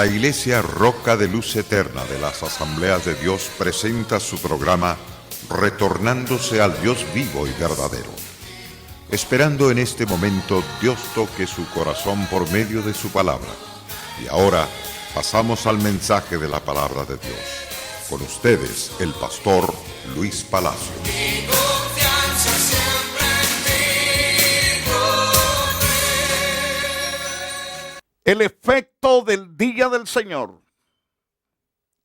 La Iglesia Roca de Luz Eterna de las Asambleas de Dios presenta su programa Retornándose al Dios vivo y verdadero. Esperando en este momento Dios toque su corazón por medio de su palabra. Y ahora pasamos al mensaje de la palabra de Dios. Con ustedes, el pastor Luis Palacio. Mi confianza siempre en ti, El efecto del día del Señor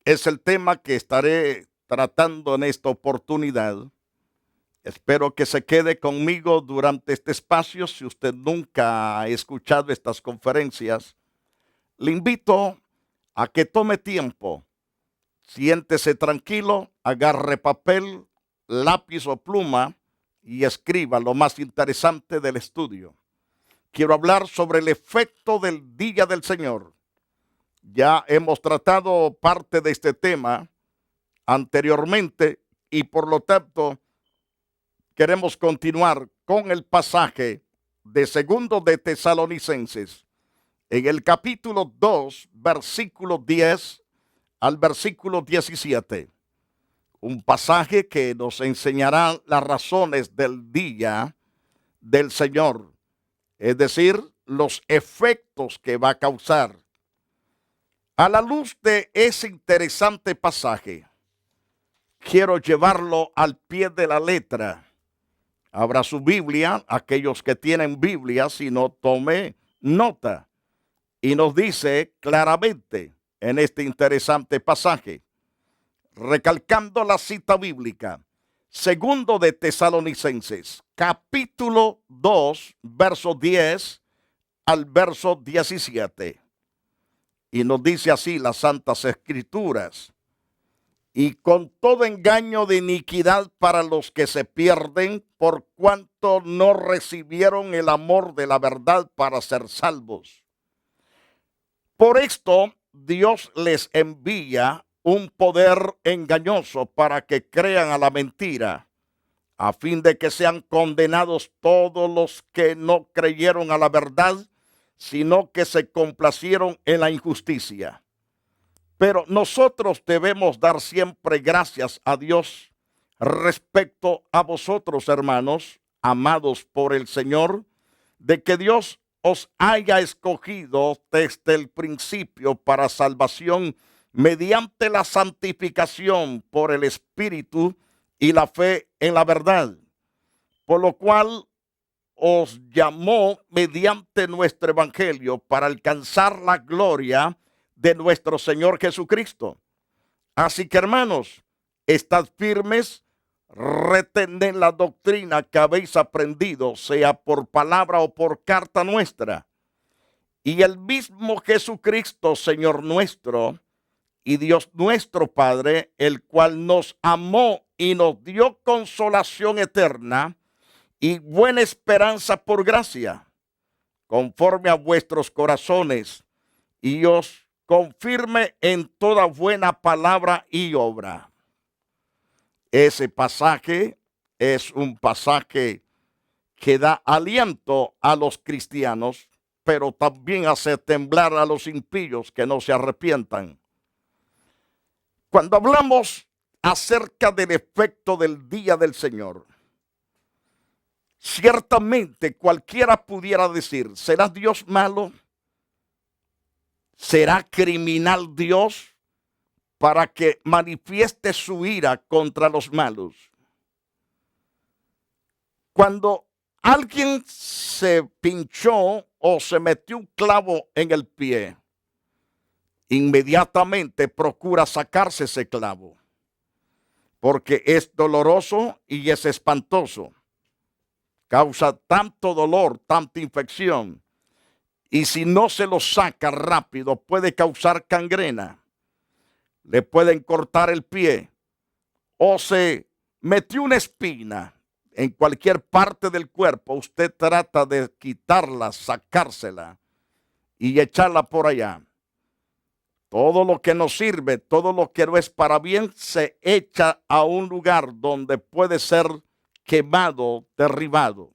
es el tema que estaré tratando en esta oportunidad. Espero que se quede conmigo durante este espacio. Si usted nunca ha escuchado estas conferencias, le invito a que tome tiempo. Siéntese tranquilo, agarre papel, lápiz o pluma y escriba lo más interesante del estudio. Quiero hablar sobre el efecto del día del Señor. Ya hemos tratado parte de este tema anteriormente y por lo tanto queremos continuar con el pasaje de 2 de Tesalonicenses en el capítulo 2, versículo 10 al versículo 17. Un pasaje que nos enseñará las razones del día del Señor, es decir, los efectos que va a causar. A la luz de ese interesante pasaje, quiero llevarlo al pie de la letra. Abra su Biblia, aquellos que tienen Biblia, si no, tome nota. Y nos dice claramente en este interesante pasaje, recalcando la cita bíblica, 2 de Tesalonicenses, capítulo 2, verso 10 al verso 17. Y nos dice así las Santas Escrituras: y con todo engaño de iniquidad para los que se pierden, por cuanto no recibieron el amor de la verdad para ser salvos. Por esto Dios les envía un poder engañoso para que crean a la mentira, a fin de que sean condenados todos los que no creyeron a la verdad, sino que se complacieron en la injusticia. Pero nosotros debemos dar siempre gracias a Dios respecto a vosotros, hermanos, amados por el Señor, de que Dios os haya escogido desde el principio para salvación mediante la santificación por el Espíritu y la fe en la verdad, por lo cual os llamó mediante nuestro evangelio para alcanzar la gloria de nuestro Señor Jesucristo. Así que, hermanos, estad firmes, retened la doctrina que habéis aprendido, sea por palabra o por carta nuestra. Y el mismo Jesucristo, Señor nuestro, y Dios nuestro Padre, el cual nos amó y nos dio consolación eterna y buena esperanza por gracia, conforme a vuestros corazones, y os confirme en toda buena palabra y obra. Ese pasaje es un pasaje que da aliento a los cristianos, pero también hace temblar a los impíos que no se arrepientan. Cuando hablamos acerca del efecto del día del Señor, ciertamente cualquiera pudiera decir, ¿será Dios malo? ¿Será criminal Dios para que manifieste su ira contra los malos? Cuando alguien se pinchó o se metió un clavo en el pie, inmediatamente procura sacarse ese clavo, porque es doloroso y es espantoso. Causa tanto dolor, tanta infección, y si no se lo saca rápido puede causar gangrena. Le pueden cortar el pie, o se metió una espina en cualquier parte del cuerpo. Usted trata de quitarla, sacársela y echarla por allá. Todo lo que no sirve, todo lo que no es para bien, se echa a un lugar donde puede ser quemado, derribado.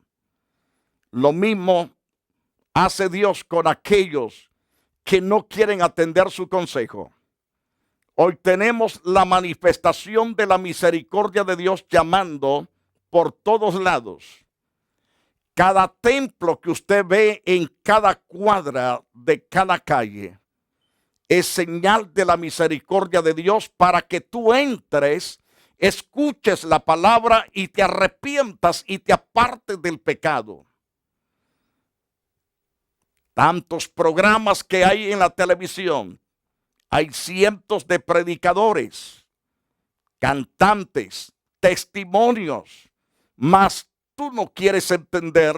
Lo mismo hace Dios con aquellos que no quieren atender su consejo. Hoy tenemos la manifestación de la misericordia de Dios llamando por todos lados. Cada templo que usted ve en cada cuadra de cada calle es señal de la misericordia de Dios para que tú entres, escuches la palabra y te arrepientas y te apartes del pecado. Tantos programas que hay en la televisión. Hay cientos de predicadores, cantantes, testimonios, mas tú no quieres entender,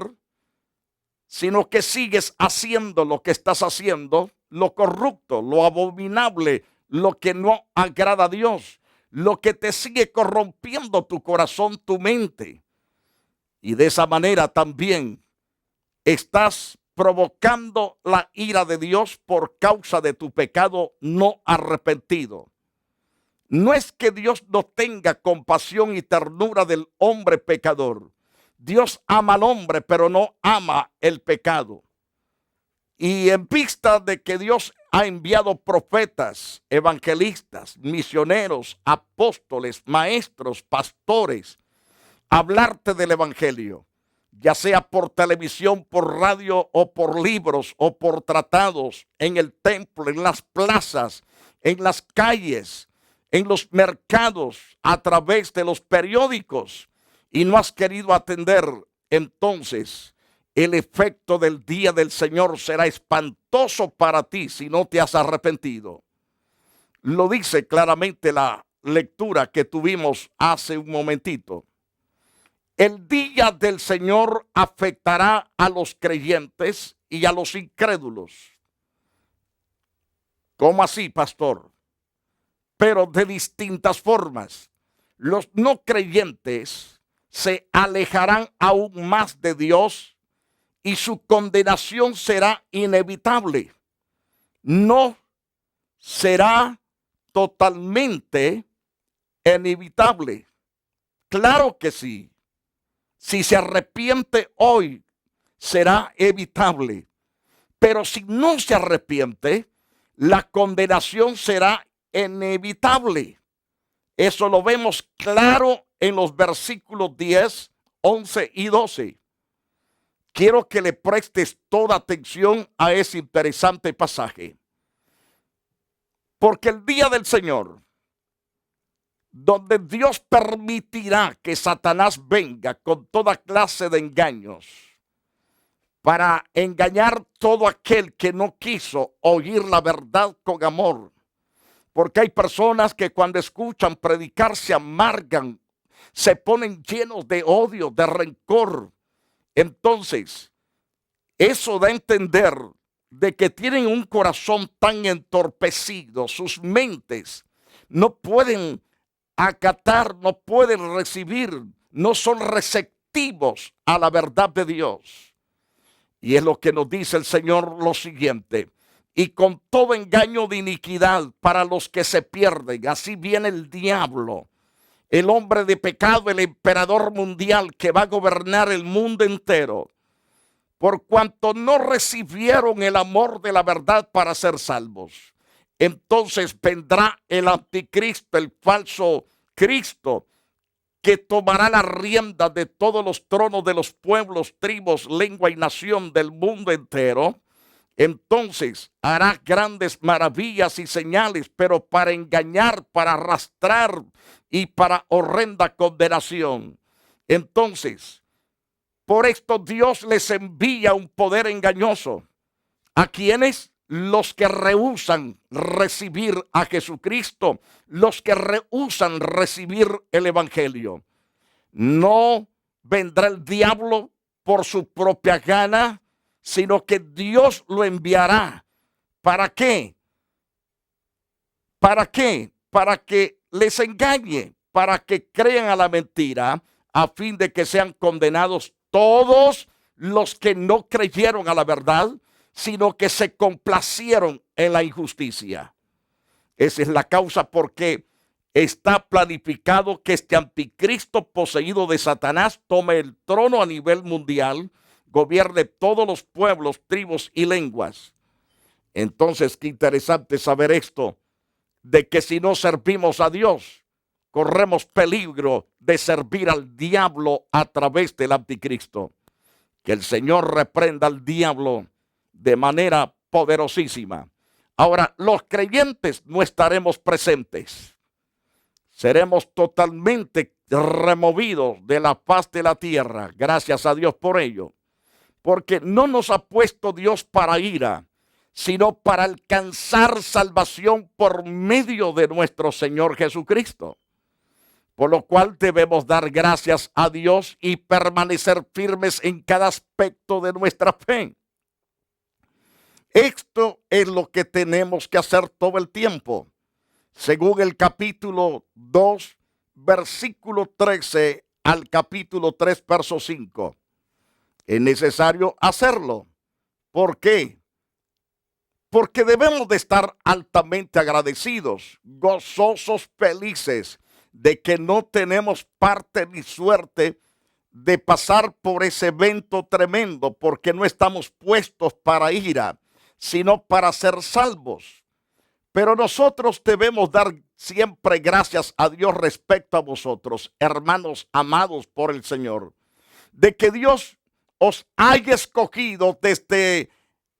sino que sigues haciendo lo que estás haciendo, lo corrupto, lo abominable, lo que no agrada a Dios, lo que te sigue corrompiendo tu corazón, tu mente. Y de esa manera también estás provocando la ira de Dios por causa de tu pecado no arrepentido. No es que Dios no tenga compasión y ternura del hombre pecador. Dios ama al hombre, pero no ama el pecado. Y en vista de que Dios ha enviado profetas, evangelistas, misioneros, apóstoles, maestros, pastores, a hablarte del evangelio, ya sea por televisión, por radio o por libros o por tratados, en el templo, en las plazas, en las calles, en los mercados, a través de los periódicos, y no has querido atender, entonces el efecto del día del Señor será espantoso para ti si no te has arrepentido. Lo dice claramente la lectura que tuvimos hace un momentito. El día del Señor afectará a los creyentes y a los incrédulos. ¿Cómo así, pastor? Pero de distintas formas. Los no creyentes se alejarán aún más de Dios y su condenación será inevitable. No será totalmente inevitable. Claro que sí. Si se arrepiente hoy, será evitable. Pero si no se arrepiente, la condenación será inevitable. Eso lo vemos claro en los versículos 10, 11 y 12. Quiero que le prestes toda atención a ese interesante pasaje. Porque el día del Señor, donde Dios permitirá que Satanás venga con toda clase de engaños para engañar todo aquel que no quiso oír la verdad con amor. Porque hay personas que cuando escuchan predicar se amargan, se ponen llenos de odio, de rencor. Entonces, eso da a entender de que tienen un corazón tan entorpecido, sus mentes no pueden acatar, no pueden recibir, no son receptivos a la verdad de Dios. Y es lo que nos dice el Señor lo siguiente: y con todo engaño de iniquidad para los que se pierden, así viene el diablo, el hombre de pecado, el emperador mundial que va a gobernar el mundo entero, por cuanto no recibieron el amor de la verdad para ser salvos. Entonces vendrá el anticristo, el falso Cristo, que tomará la rienda de todos los tronos de los pueblos, tribus, lengua y nación del mundo entero. Entonces hará grandes maravillas y señales, pero para engañar, para arrastrar y para horrenda condenación. Entonces, por esto Dios les envía un poder engañoso. ¿A quiénes? Los que rehúsan recibir a Jesucristo, los que rehúsan recibir el evangelio. No vendrá el diablo por su propia gana, sino que Dios lo enviará. ¿Para qué? ¿Para qué? Para que les engañe, para que crean a la mentira, a fin de que sean condenados todos los que no creyeron a la verdad, sino que se complacieron en la injusticia. Esa es la causa por qué está planificado que este anticristo poseído de Satanás tome el trono a nivel mundial, gobierne todos los pueblos, tribus y lenguas. Entonces, qué interesante saber esto, de que si no servimos a Dios, corremos peligro de servir al diablo a través del anticristo. Que el Señor reprenda al diablo de manera poderosísima. Ahora, los creyentes no estaremos presentes. Seremos totalmente removidos de la faz de la tierra. Gracias a Dios por ello. Porque no nos ha puesto Dios para ira, sino para alcanzar salvación por medio de nuestro Señor Jesucristo. Por lo cual debemos dar gracias a Dios y permanecer firmes en cada aspecto de nuestra fe. Esto es lo que tenemos que hacer todo el tiempo. Según el capítulo 2, versículo 13 al capítulo 3, verso 5. Es necesario hacerlo. ¿Por qué? Porque debemos de estar altamente agradecidos, gozosos, felices, de que no tenemos parte ni suerte de pasar por ese evento tremendo, porque no estamos puestos para ira, sino para ser salvos. Pero nosotros debemos dar siempre gracias a Dios respecto a vosotros, hermanos amados por el Señor, de que Dios os haya escogido desde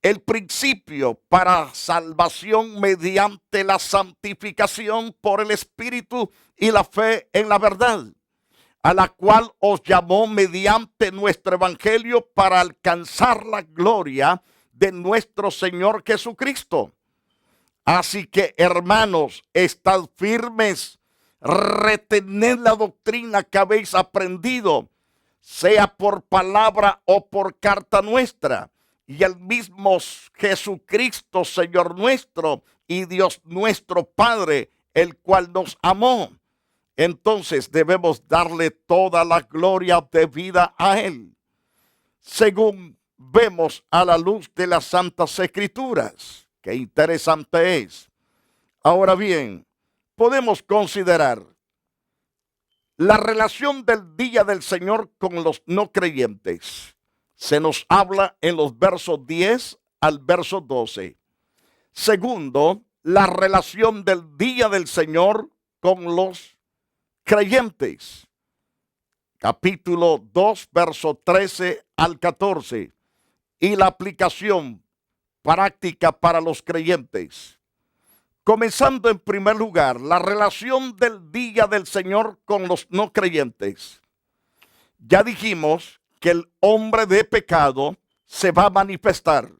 el principio para salvación mediante la santificación por el Espíritu y la fe en la verdad, a la cual os llamó mediante nuestro evangelio para alcanzar la gloria de nuestro Señor Jesucristo. Así que, hermanos, estad firmes, retened la doctrina que habéis aprendido, sea por palabra o por carta nuestra. Y el mismo Jesucristo, Señor nuestro y Dios nuestro Padre, el cual nos amó. Entonces debemos darle toda la gloria debida a Él, según vemos a la luz de las Santas Escrituras. Qué interesante es. Ahora bien, podemos considerar la relación del día del Señor con los no creyentes. Se nos habla en los versos 10 al verso 12. Segundo, la relación del día del Señor con los creyentes. Capítulo 2, verso 13 al 14. Y la aplicación práctica para los creyentes. Comenzando en primer lugar, la relación del día del Señor con los no creyentes. Ya dijimos que el hombre de pecado se va a manifestar.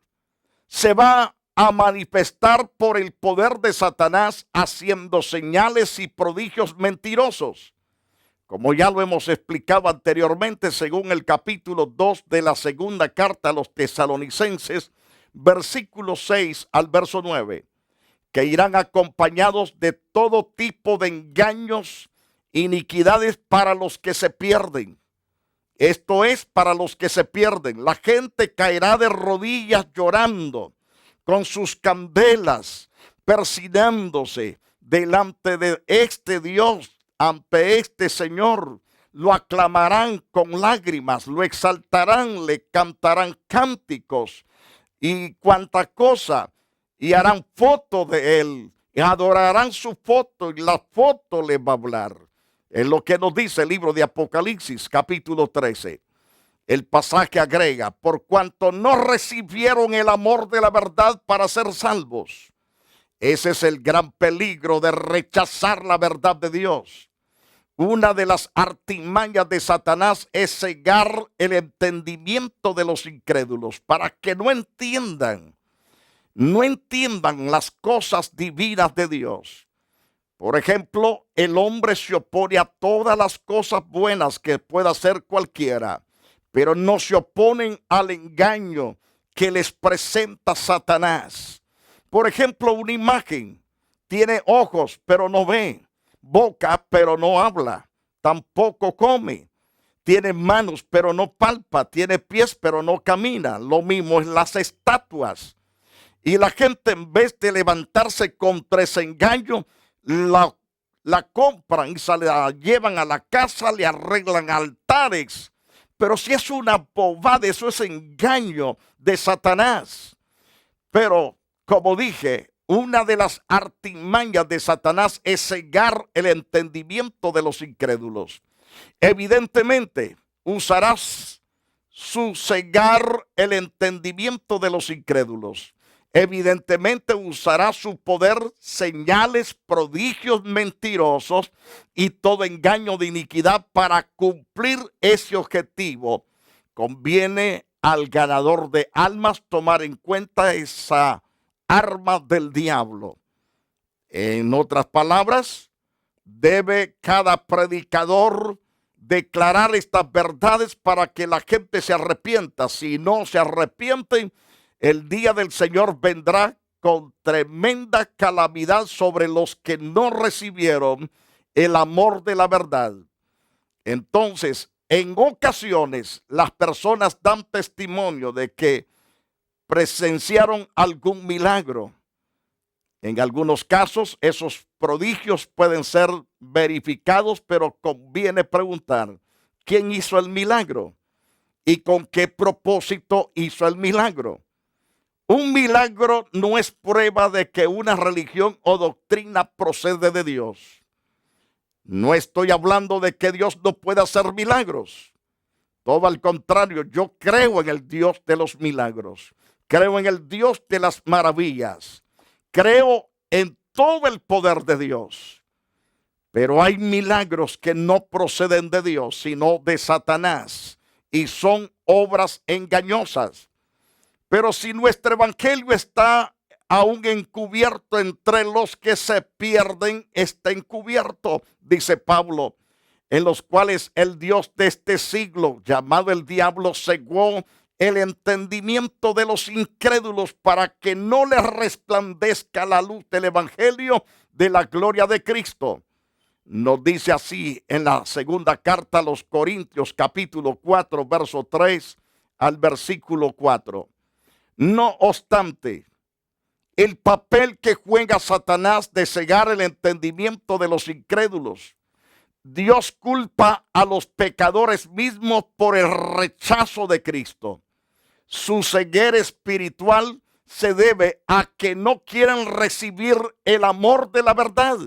Se va a manifestar por el poder de Satanás haciendo señales y prodigios mentirosos. Como ya lo hemos explicado anteriormente, según el capítulo 2 de la segunda carta a los tesalonicenses, versículo 6 al verso 9, que irán acompañados de todo tipo de engaños, iniquidades para los que se pierden. Esto es para los que se pierden. La gente caerá de rodillas llorando, con sus candelas, persignándose delante de este Dios, ante este Señor. Lo aclamarán con lágrimas, lo exaltarán, le cantarán cánticos y cuanta cosa, y harán foto de él, y adorarán su foto, y la foto les va a hablar. Es lo que nos dice el libro de Apocalipsis, capítulo 13. El pasaje agrega, por cuanto no recibieron el amor de la verdad para ser salvos. Ese es el gran peligro de rechazar la verdad de Dios. Una de las artimañas de Satanás es cegar el entendimiento de los incrédulos para que no entiendan las cosas divinas de Dios. Por ejemplo, el hombre se opone a todas las cosas buenas que pueda hacer cualquiera, pero no se oponen al engaño que les presenta Satanás. Por ejemplo, una imagen tiene ojos, pero no ve, boca, pero no habla, tampoco come. Tiene manos, pero no palpa, tiene pies, pero no camina. Lo mismo es las estatuas. Y la gente, en vez de levantarse contra ese engaño, la compran y se la llevan a la casa, le arreglan altares. Pero si es una bobada, eso es engaño de Satanás. Pero como dije, una de las artimañas de Satanás es cegar el entendimiento de los incrédulos. Evidentemente, usarás su cegar el entendimiento de los incrédulos. Evidentemente usará su poder, señales, prodigios mentirosos y todo engaño de iniquidad para cumplir ese objetivo. Conviene al ganador de almas tomar en cuenta esa arma del diablo. En otras palabras, debe cada predicador declarar estas verdades para que la gente se arrepienta. Si no se arrepienten, el día del Señor vendrá con tremenda calamidad sobre los que no recibieron el amor de la verdad. Entonces, en ocasiones, las personas dan testimonio de que presenciaron algún milagro. En algunos casos, esos prodigios pueden ser verificados, pero conviene preguntar, ¿quién hizo el milagro? ¿Y con qué propósito hizo el milagro? Un milagro no es prueba de que una religión o doctrina procede de Dios. No estoy hablando de que Dios no pueda hacer milagros. Todo al contrario, yo creo en el Dios de los milagros. Creo en el Dios de las maravillas. Creo en todo el poder de Dios. Pero hay milagros que no proceden de Dios, sino de Satanás. Y son obras engañosas. Pero si nuestro evangelio está aún encubierto entre los que se pierden, está encubierto, dice Pablo, en los cuales el Dios de este siglo, llamado el diablo, cegó el entendimiento de los incrédulos para que no les resplandezca la luz del evangelio de la gloria de Cristo. Nos dice así en la segunda carta a los Corintios, capítulo 4, verso 3 al versículo 4. No obstante, el papel que juega Satanás de cegar el entendimiento de los incrédulos, Dios culpa a los pecadores mismos por el rechazo de Cristo. Su ceguera espiritual se debe a que no quieren recibir el amor de la verdad.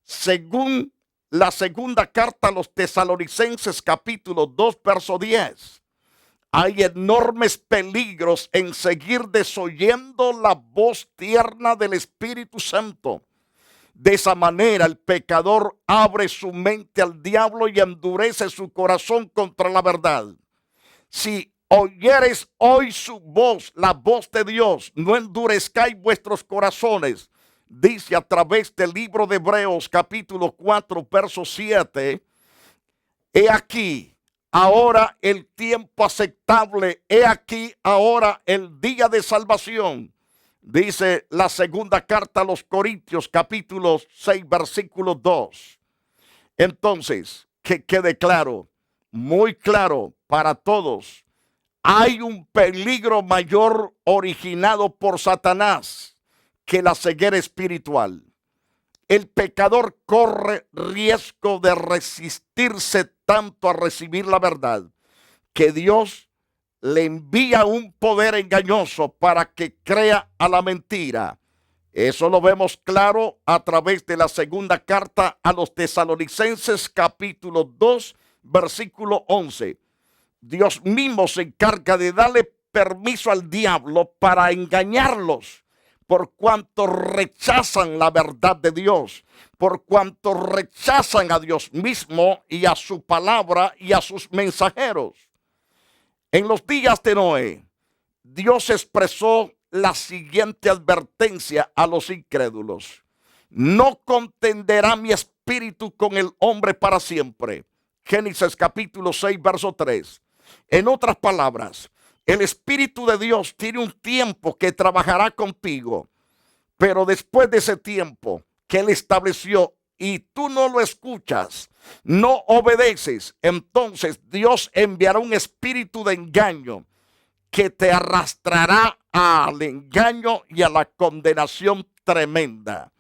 Según la segunda carta a los Tesalonicenses, capítulo 2, verso 10. Hay enormes peligros en seguir desoyendo la voz tierna del Espíritu Santo. De esa manera el pecador abre su mente al diablo y endurece su corazón contra la verdad. Si oyeres hoy su voz, la voz de Dios, no endurezcáis vuestros corazones. Dice a través del libro de Hebreos capítulo 4, verso 7. He aquí ahora el tiempo aceptable, he aquí ahora el día de salvación. Dice la segunda carta a los Corintios, capítulo 6, versículo 2. Entonces, que quede claro, muy claro para todos, hay un peligro mayor originado por Satanás que la ceguera espiritual. El pecador corre riesgo de resistirse tanto a recibir la verdad que Dios le envía un poder engañoso para que crea a la mentira. Eso lo vemos claro a través de la segunda carta a los Tesalonicenses, capítulo 2, versículo 11. Dios mismo se encarga de darle permiso al diablo para engañarlos, por cuanto rechazan la verdad de Dios, por cuanto rechazan a Dios mismo y a su palabra y a sus mensajeros. En los días de Noé, Dios expresó la siguiente advertencia a los incrédulos: no contenderá mi espíritu con el hombre para siempre. Génesis capítulo 6, verso 3. En otras palabras, el Espíritu de Dios tiene un tiempo que trabajará contigo, pero después de ese tiempo que Él estableció y tú no lo escuchas, no obedeces, entonces Dios enviará un espíritu de engaño que te arrastrará al engaño y a la condenación tremenda.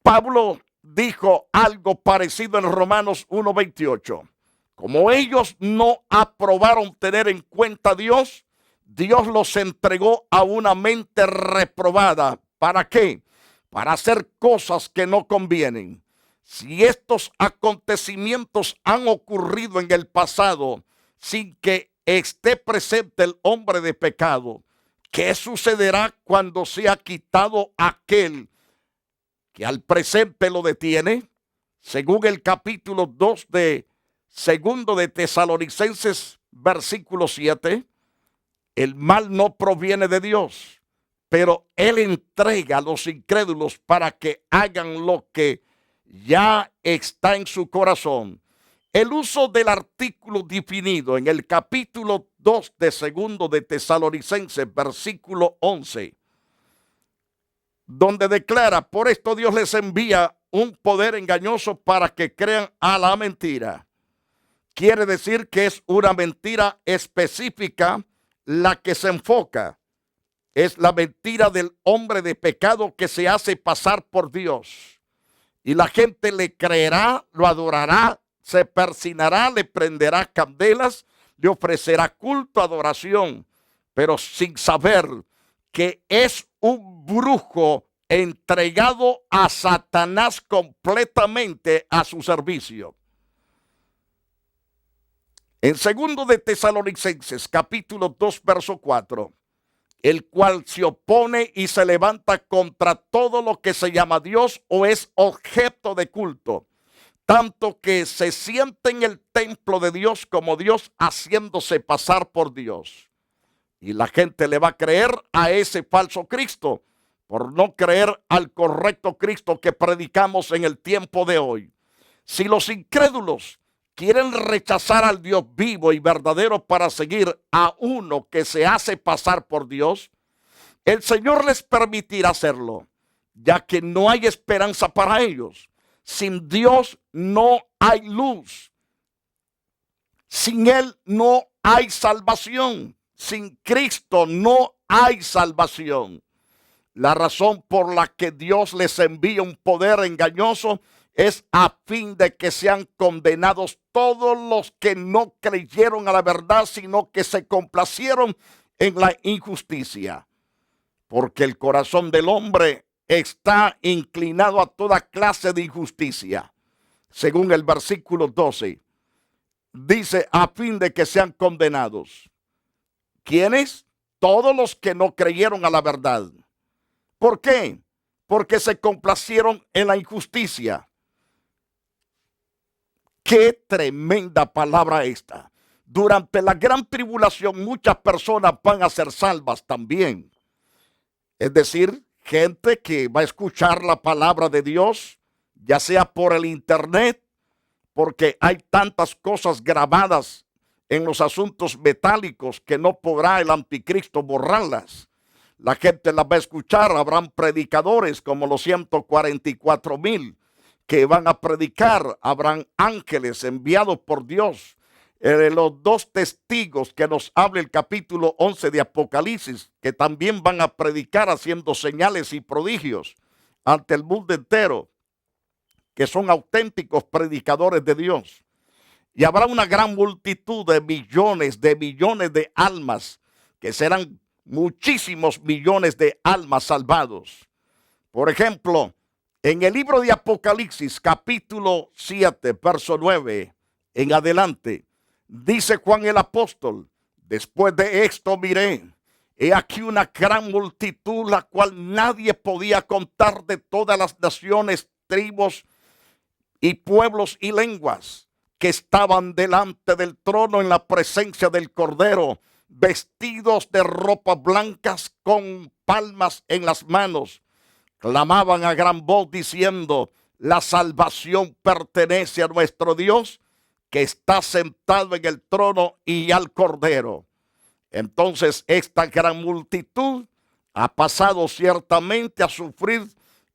Pablo dijo algo parecido en Romanos 1:28. Como ellos no aprobaron tener en cuenta a Dios, Dios los entregó a una mente reprobada. ¿Para qué? Para hacer cosas que no convienen. Si estos acontecimientos han ocurrido en el pasado sin que esté presente el hombre de pecado, ¿qué sucederá cuando sea quitado aquel que al presente lo detiene? Según el capítulo 2 de Segundo de Tesalonicenses, versículo 7, el mal no proviene de Dios, pero Él entrega a los incrédulos para que hagan lo que ya está en su corazón. El uso del artículo definido en el capítulo 2 de Segundo de Tesalonicenses, versículo 11, donde declara: por esto Dios les envía un poder engañoso para que crean a la mentira. Quiere decir que es una mentira específica la que se enfoca. Es la mentira del hombre de pecado que se hace pasar por Dios. Y la gente le creerá, lo adorará, se persinará, le prenderá candelas, le ofrecerá culto, adoración, pero sin saber que es un brujo entregado a Satanás completamente a su servicio. En segundo de Tesalonicenses, capítulo 2, verso 4, el cual se opone y se levanta contra todo lo que se llama Dios o es objeto de culto, tanto que se siente en el templo de Dios como Dios, haciéndose pasar por Dios. Y la gente le va a creer a ese falso Cristo por no creer al correcto Cristo que predicamos en el tiempo de hoy. Si los incrédulos quieren rechazar al Dios vivo y verdadero para seguir a uno que se hace pasar por Dios, el Señor les permitirá hacerlo, ya que no hay esperanza para ellos. Sin Dios no hay luz. Sin Él no hay salvación. Sin Cristo no hay salvación. La razón por la que Dios les envía un poder engañoso es a fin de que sean condenados todos los que no creyeron a la verdad, sino que se complacieron en la injusticia. Porque el corazón del hombre está inclinado a toda clase de injusticia. Según el versículo 12, dice: a fin de que sean condenados. ¿Quiénes? Todos los que no creyeron a la verdad. ¿Por qué? Porque se complacieron en la injusticia. Qué tremenda palabra esta. Durante la gran tribulación muchas personas van a ser salvas también. Es decir, gente que va a escuchar la palabra de Dios, ya sea por el internet, porque hay tantas cosas grabadas en los asuntos metálicos que no podrá el anticristo borrarlas. La gente las va a escuchar. Habrán predicadores como los 144,000 que van a predicar. Habrán ángeles enviados por Dios. Los dos testigos que nos habla el capítulo 11 de Apocalipsis, que también van a predicar haciendo señales y prodigios ante el mundo entero, que son auténticos predicadores de Dios. Y habrá una gran multitud de millones de almas, que serán muchísimos millones de almas salvados. Por ejemplo, en el libro de Apocalipsis, capítulo 7, verso 9 en adelante, dice Juan el apóstol: después de esto miré, he aquí una gran multitud, la cual nadie podía contar, de todas las naciones, tribus y pueblos y lenguas, que estaban delante del trono en la presencia del Cordero, vestidos de ropas blancas, con palmas en las manos. Clamaban a gran voz diciendo: la salvación pertenece a nuestro Dios, que está sentado en el trono, y al Cordero. Entonces esta gran multitud ha pasado ciertamente a sufrir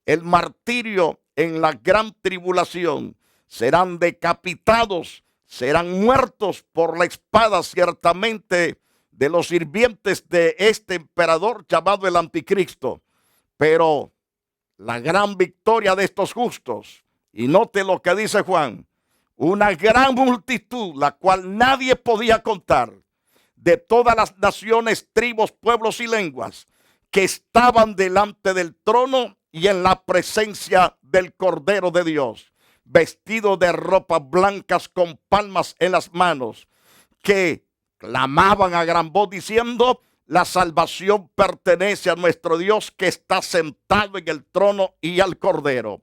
el martirio en la gran tribulación. Serán decapitados, serán muertos por la espada ciertamente de los sirvientes de este emperador llamado el anticristo. Pero la gran victoria de estos justos, y note lo que dice Juan: una gran multitud, la cual nadie podía contar, de todas las naciones, tribus, pueblos y lenguas que estaban delante del trono y en la presencia del Cordero de Dios, vestidos de ropas blancas con palmas en las manos, que clamaban a gran voz diciendo: la salvación pertenece a nuestro Dios que está sentado en el trono y al Cordero.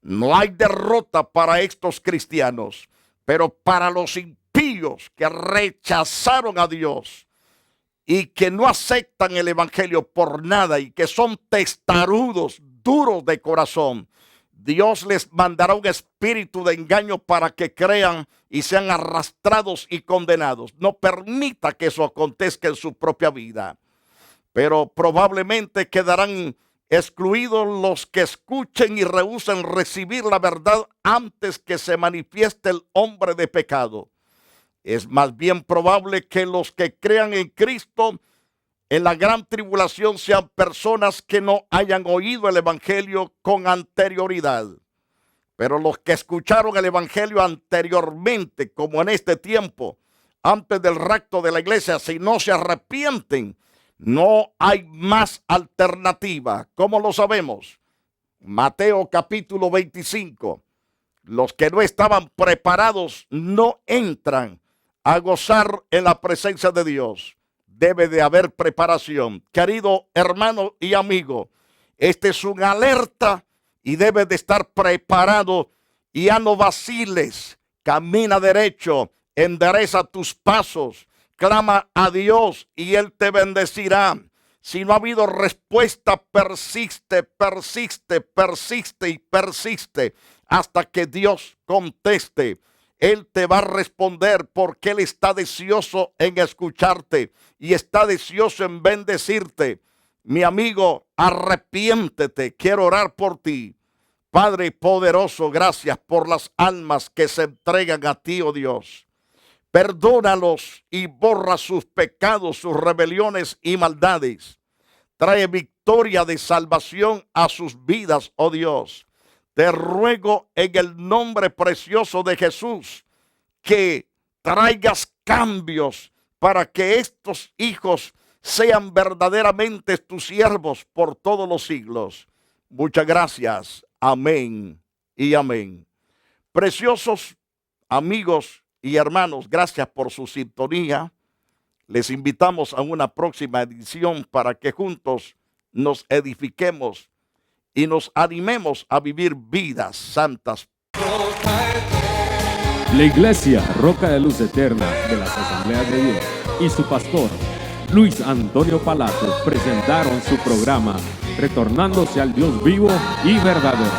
No hay derrota para estos cristianos, pero para los impíos que rechazaron a Dios y que no aceptan el evangelio por nada y que son testarudos, duros de corazón, Dios les mandará un espíritu de engaño para que crean y sean arrastrados y condenados. No permita que eso acontezca en su propia vida. Pero probablemente quedarán excluidos los que escuchen y rehúsen recibir la verdad antes que se manifieste el hombre de pecado. Es más bien probable que los que crean en Cristo en la gran tribulación sean personas que no hayan oído el evangelio con anterioridad. Pero los que escucharon el evangelio anteriormente, como en este tiempo, antes del rapto de la iglesia, si no se arrepienten, no hay más alternativa. ¿Cómo lo sabemos? Mateo capítulo 25. Los que no estaban preparados no entran a gozar en la presencia de Dios. Debe de haber preparación. Querido hermano y amigo, este es una alerta y debes de estar preparado. Y ya no vaciles, camina derecho, endereza tus pasos, clama a Dios y Él te bendecirá. Si no ha habido respuesta, persiste, persiste, persiste y persiste hasta que Dios conteste. Él te va a responder porque Él está deseoso en escucharte y está deseoso en bendecirte. Mi amigo, arrepiéntete. Quiero orar por ti. Padre poderoso, gracias por las almas que se entregan a ti, oh Dios. Perdónalos y borra sus pecados, sus rebeliones y maldades. Trae victoria de salvación a sus vidas, oh Dios. Te ruego en el nombre precioso de Jesús que traigas cambios para que estos hijos sean verdaderamente tus siervos por todos los siglos. Muchas gracias. Amén y amén. Preciosos amigos y hermanos, gracias por su sintonía. Les invitamos a una próxima edición para que juntos nos edifiquemos y nos animemos a vivir vidas santas. La Iglesia Roca de Luz Eterna de las Asambleas de Dios y su pastor Luis Antonio Palacios presentaron su programa Retornándose al Dios vivo y verdadero.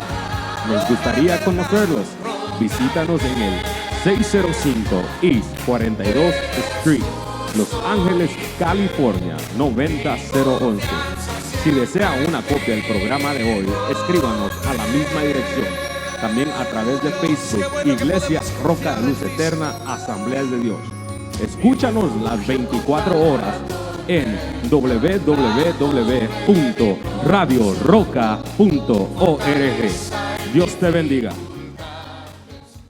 Nos gustaría conocerlos. Visítanos en el 605 East 42 Street, Los Ángeles, California 90011. Si desea una copia del programa de hoy, escríbanos a la misma dirección. También a través de Facebook, Iglesia Roca de Luz Eterna, Asambleas de Dios. Escúchanos las 24 horas en www.radioroca.org. Dios te bendiga.